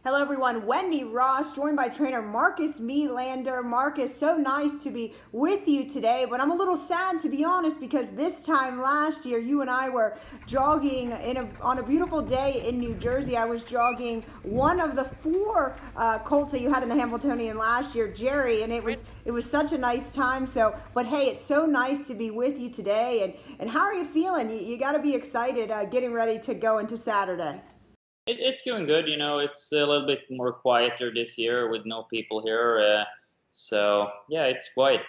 Hello everyone, Wendy Ross, joined by trainer Marcus Melander. Marcus, so nice to be with you today, but I'm a little sad to be honest because this time last year you and I were jogging on a beautiful day in New Jersey. I was jogging one of the four colts that you had in the Hambletonian last year, Jerry, and it was such a nice time. But hey, it's so nice to be with you today. And how are you feeling? You got to be excited getting ready to go into Saturday. It's going good. It's a little bit more quieter this year with no people here. So yeah, it's quiet.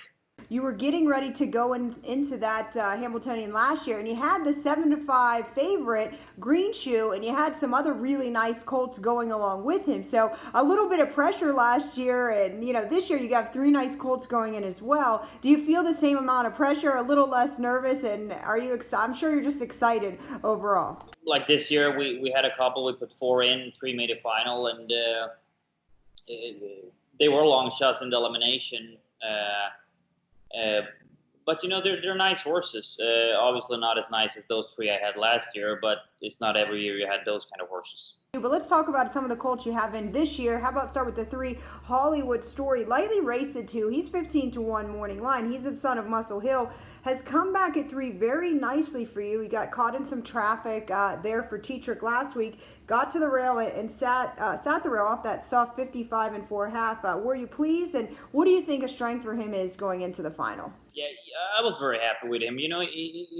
You were getting ready to go into that Hambletonian last year, and you had the 7-5 favorite Green Shoe, and you had some other really nice colts going along with him. So a little bit of pressure last year, and this year you got three nice colts going in as well. Do you feel the same amount of pressure, a little less nervous, and are you? I'm sure you're just excited overall. Like this year, we had a couple. We put four in, three made a final, and they were long shots in the elimination. But they're nice horses. Obviously not as nice as those three I had last year, but it's not every year you had those kind of horses. But let's talk about some of the colts you have in this year. How about start with the 3 Hollywood Story? Lightly raced at 2. He's 15-1 morning line. He's the son of Muscle Hill. Has come back at 3 very nicely for you. He got caught in some traffic there for T-Trick last week. Got to the rail and sat the rail off that soft 55 and 4.5. Were you pleased? And what do you think a strength for him is going into the final? Yeah, I was very happy with him. He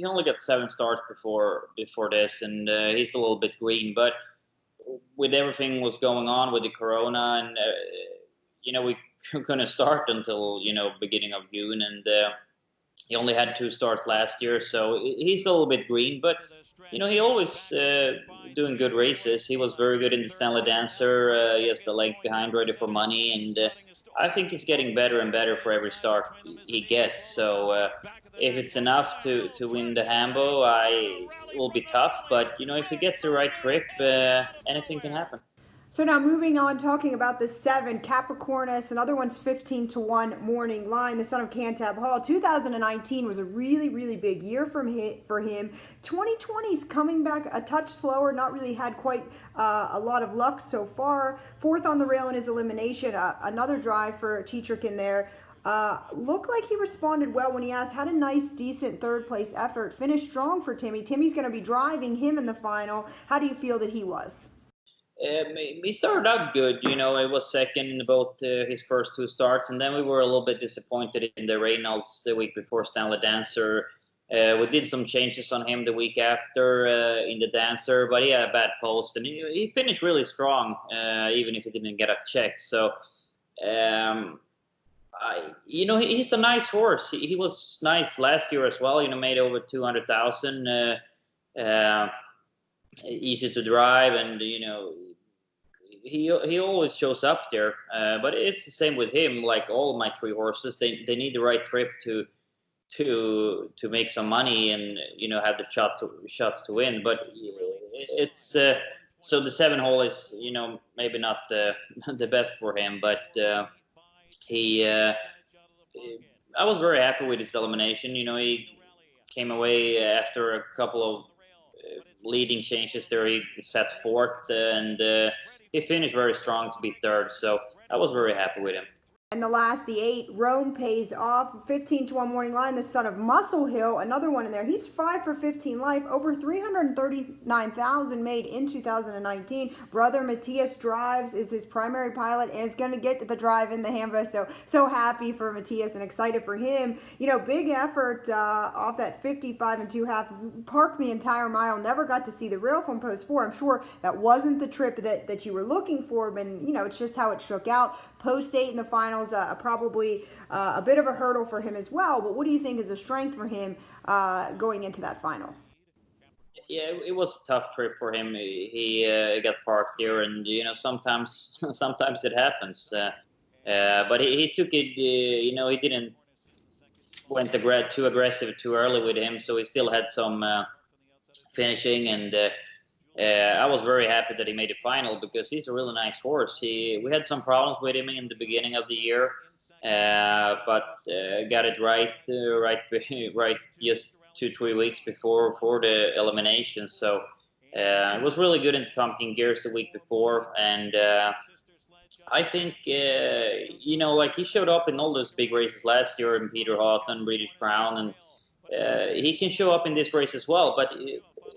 only got 7 starts before this, and he's a little bit green. But with everything was going on with the corona, and we couldn't start until beginning of June, and he only had 2 starts last year, so he's a little bit green. But he always doing good races. He was very good in the Stanley Dancer. He has the leg behind, ready for money, and I think he's getting better and better for every start he gets. So if it's enough to win the Hambo, it will be tough. But if he gets the right trip, anything can happen. So now moving on, talking about the 7, Capricornus. Another one's 15-1 morning line, the son of Cantab Hall. 2019 was a really, really big year for him. 2020's coming back a touch slower, not really had quite a lot of luck so far. 4th on the rail in his elimination, another drive for T-Trick in there. Looked like he responded well when he asked, had a nice, decent 3rd place effort. Finished strong for Timmy. Timmy's going to be driving him in the final. How do you feel that he was? He started out good. It was second in both his first 2 starts, and then we were a little bit disappointed in the Reynolds the week before Stanley Dancer. We did some changes on him the week after in the Dancer, but he had a bad post, and he finished really strong, even if he didn't get a check. So, he's a nice horse. He was nice last year as well. Made over 200,000. Easy to drive, and he always shows up there. But it's the same with him. Like all my 3 horses, they need the right trip to make some money and have the shots to win. But it's so the 7 hole is maybe not the best for him, but I was very happy with his elimination. He came away after a couple of leading changes there. He sat 4th, and he finished very strong to be 3rd. So I was very happy with him. And the last, the 8, Rome Pays Off, 15-1 morning line, the son of Muscle Hill, another one in there. He's 5 for 15 life, over 339,000 made in 2019. Brother Matthias drives, is his primary pilot, and is going to get the drive in the Hamba. So happy for Matthias and excited for him. Big effort off that 55 and 2.5, parked the entire mile, never got to see the rail from post 4. I'm sure that wasn't the trip that you were looking for, but it's just how it shook out. Post 8 in the finals, probably a bit of a hurdle for him as well. But what do you think is a strength for him going into that final? Yeah, it was a tough trip for him. He got parked here, and sometimes it happens. But he took it. He didn't went too aggressive too early with him, so he still had some finishing, and I was very happy that he made the final because he's a really nice horse. We had some problems with him in the beginning of the year, but got it right just 2-3 weeks before the elimination. So It was really good in Tompkins Gears the week before, and I think like he showed up in all those big races last year in Peter Houghton, British Crown, and he can show up in this race as well. But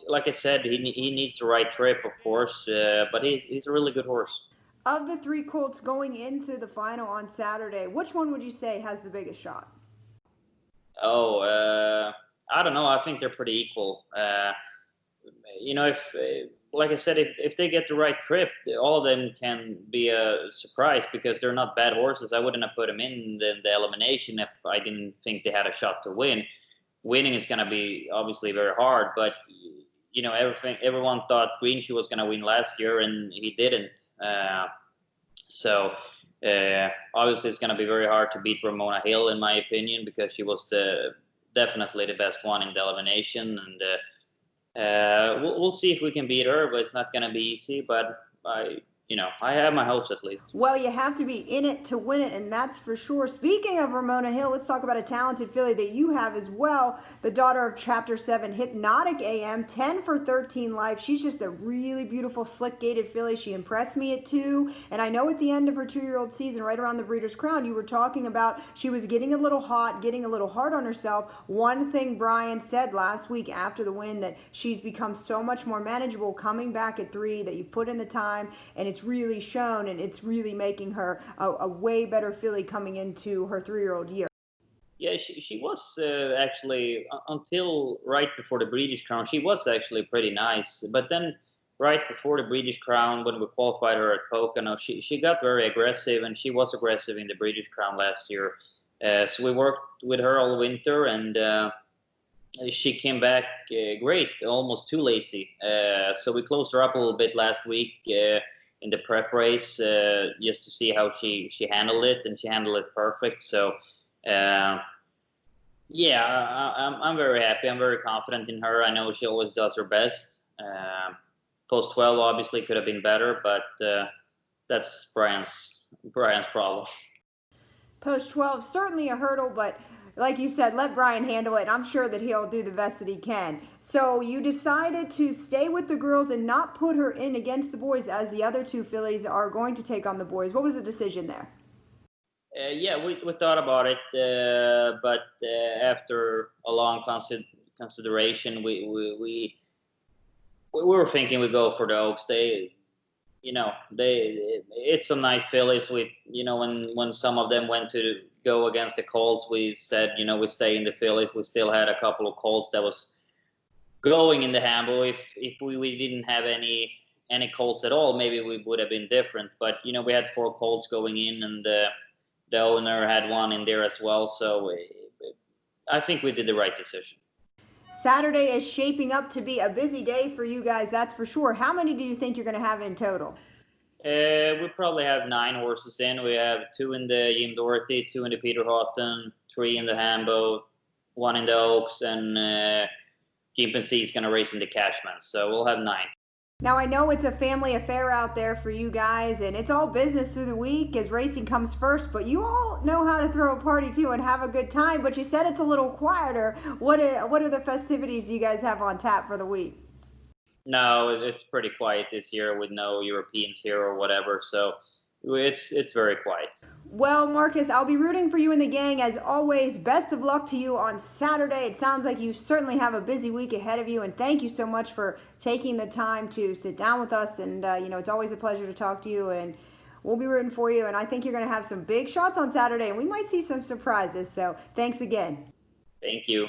like I said, he needs the right trip, of course. But he's a really good horse. Of the three colts going into the final on Saturday, which one would you say has the biggest shot? Oh, I don't know. I think they're pretty equal. If like I said, if they get the right trip, all of them can be a surprise because they're not bad horses. I wouldn't have put them in the elimination if I didn't think they had a shot to win. Winning is going to be obviously very hard, but everyone thought Greenshoe was going to win last year, and he didn't. So obviously it's going to be very hard to beat Ramona Hill, in my opinion, because she was definitely the best one in the elimination, and we'll see if we can beat her, but it's not going to be easy. But I have my hopes at least. Well, you have to be in it to win it, and that's for sure. Speaking of Ramona Hill, let's talk about a talented filly that you have as well, the daughter of Chapter 7, Hypnotic Am, 10 for 13 life. She's just a really beautiful, slick-gaited filly. She impressed me at 2, and I know at the end of her 2-year-old season, right around the Breeders' Crown, you were talking about she was getting a little hot, getting a little hard on herself. One thing Brian said last week after the win, that she's become so much more manageable coming back at 3, that you put in the time, and it's really shown, and it's really making her a way better filly coming into her 3-year-old year. Yeah, she was actually, until right before the British Crown, she was actually pretty nice. But then right before the British Crown, when we qualified her at Pocono, she got very aggressive, and she was aggressive in the British Crown last year. So we worked with her all winter, and she came back great, almost too lazy. So we closed her up a little bit last week in the prep race, just to see how she handled it, and she handled it perfect. So I'm very happy. I'm very confident in her. I know she always does her best. Post 12 obviously could have been better, but that's Brian's problem. Post 12, certainly a hurdle, but like you said, let Brian handle it, and I'm sure that he'll do the best that he can. So you decided to stay with the girls and not put her in against the boys, as the other 2 fillies are going to take on the boys. What was the decision there? We thought about it, but after a long consideration, we were thinking we go for the Oaks. It's some nice fillies. When some of them went to go against the Colts, we said, we stay in the fillies. We still had a couple of Colts that was going in the Hamble. If we didn't have any Colts at all, maybe we would have been different. But we had 4 Colts going in, and the owner had one in there as well. So I think we did the right decision. Saturday is shaping up to be a busy day for you guys, that's for sure. How many do you think you're going to have in total? We probably have 9 horses in. We have 2 in the Jim Doherty, 2 in the Peter Houghton, 3 in the Hambo, 1 in the Oaks, and Jim Pensee is going to race in the Cashman. So we'll have 9. Now, I know it's a family affair out there for you guys, and it's all business through the week as racing comes first, but you all know how to throw a party too and have a good time. But you said it's a little quieter. What are the festivities you guys have on tap for the week? No, it's pretty quiet this year with no Europeans here or whatever, so it's very quiet. Well, Marcus, I'll be rooting for you and the gang as always. Best of luck to you on Saturday. It sounds like you certainly have a busy week ahead of you, and thank you so much for taking the time to sit down with us. And it's always a pleasure to talk to you, and we'll be rooting for you. And I think you're going to have some big shots on Saturday, and we might see some surprises. So thanks again. Thank you.